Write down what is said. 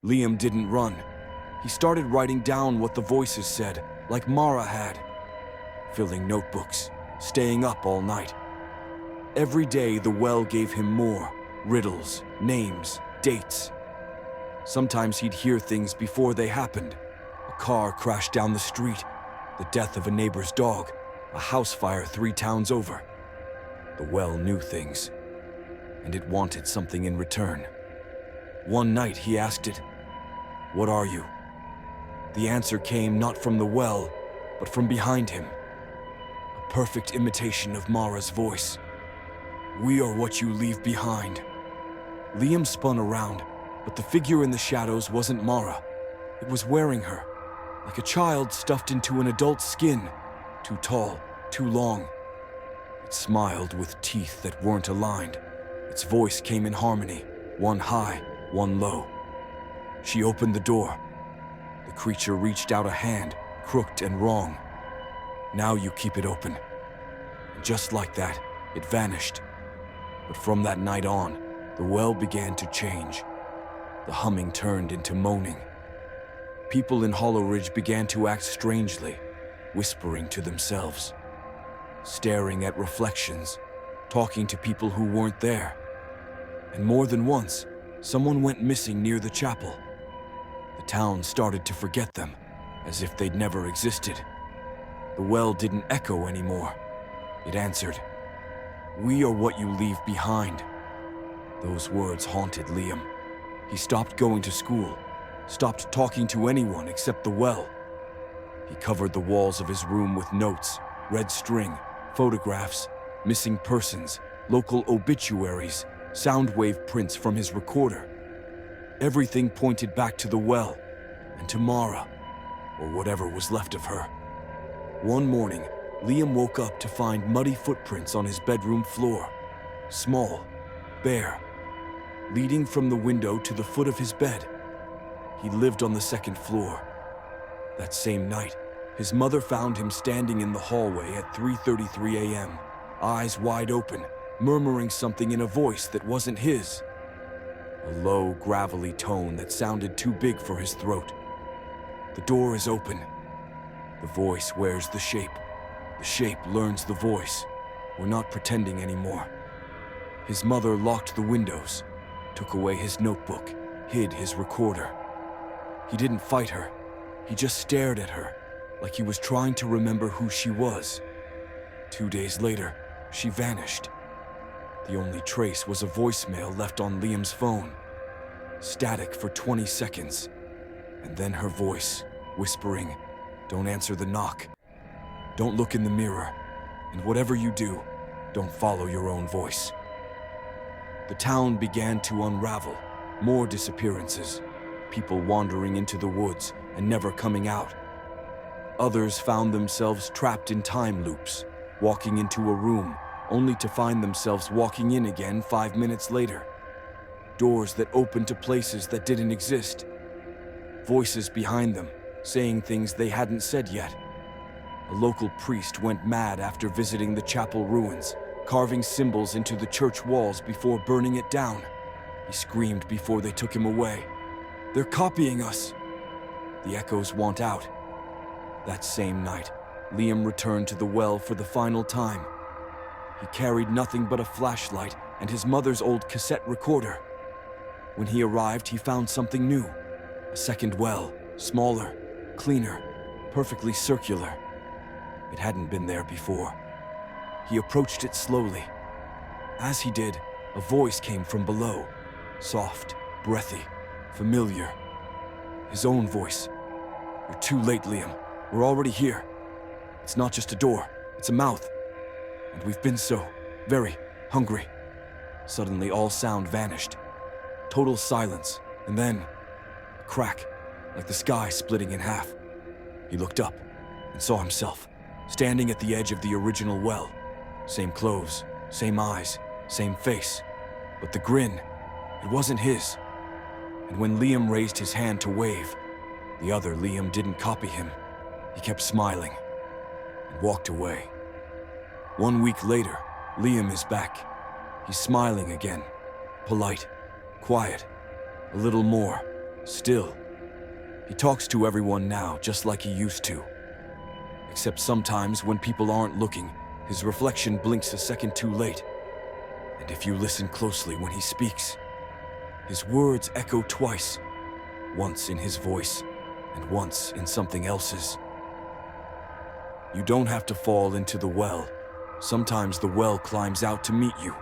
Liam didn't run. He started writing down what the voices said, like Mara had. Filling notebooks, staying up all night. Every day the well gave him more riddles, names, dates. Sometimes he'd hear things before they happened. A car crashed down the street, the death of a neighbor's dog, a house fire 3 towns over. The well knew things, and it wanted something in return. One night he asked it, "What are you?" The answer came not from the well, but from behind him. A perfect imitation of Mara's voice. "We are what you leave behind." Liam spun around, but the figure in the shadows wasn't Mara. It was wearing her, like a child stuffed into an adult's skin, too tall, too long. It smiled with teeth that weren't aligned. Its voice came in harmony, one high, one low. She opened the door. The creature reached out a hand, crooked and wrong. "Now you keep it open." And just like that, it vanished. But from that night on, the well began to change. The humming turned into moaning. People in Hollow Ridge began to act strangely, whispering to themselves, staring at reflections, talking to people who weren't there. And more than once, someone went missing near the chapel. The town started to forget them, as if they'd never existed. The well didn't echo anymore. It answered, "We are what you leave behind." Those words haunted Liam. He stopped going to school, stopped talking to anyone except the well. He covered the walls of his room with notes, red string, photographs, missing persons, local obituaries, sound wave prints from his recorder. Everything pointed back to the well, and to Mara, or whatever was left of her. One morning, Liam woke up to find muddy footprints on his bedroom floor. Small, bare, leading from the window to the foot of his bed. He lived on the 2nd floor. That same night, his mother found him standing in the hallway at 3:33 a.m., eyes wide open, murmuring something in a voice that wasn't his. A low, gravelly tone that sounded too big for his throat. "The door is open." The voice wears the shape. The shape learns the voice. We're not pretending anymore. His mother locked the windows, took away his notebook, hid his recorder. He didn't fight her. He just stared at her, like he was trying to remember who she was. 2 days later, she vanished. The only trace was a voicemail left on Liam's phone. Static for 20 seconds. And then her voice, whispering, "Don't answer the knock. Don't look in the mirror. And whatever you do, don't follow your own voice." The town began to unravel. More disappearances. People wandering into the woods and never coming out. Others found themselves trapped in time loops, walking into a room only to find themselves walking in again 5 minutes later. Doors that opened to places that didn't exist. Voices behind them, saying things they hadn't said yet. A local priest went mad after visiting the chapel ruins, carving symbols into the church walls before burning it down. He screamed before they took him away. "They're copying us!" The echoes want out. That same night, Liam returned to the well for the final time. He carried nothing but a flashlight and his mother's old cassette recorder. When he arrived, he found something new. A second well, smaller, cleaner, perfectly circular. It hadn't been there before. He approached it slowly. As he did, a voice came from below. Soft, breathy, familiar. His own voice. "You're too late, Liam. We're already here. It's not just a door, it's a mouth. And we've been so, very hungry." Suddenly all sound vanished. Total silence, and then a crack, like the sky splitting in half. He looked up and saw himself, standing at the edge of the original well. Same clothes, same eyes, same face. But the grin, it wasn't his. And when Liam raised his hand to wave, the other Liam didn't copy him. He kept smiling and walked away. 1 week later, Liam is back. He's smiling again, polite, quiet, a little more, Still, he talks to everyone now just like he used to. Except sometimes when people aren't looking, his reflection blinks a second too late. And if you listen closely when he speaks, his words echo twice, once in his voice and once in something else's. You don't have to fall into the well. Sometimes the well climbs out to meet you.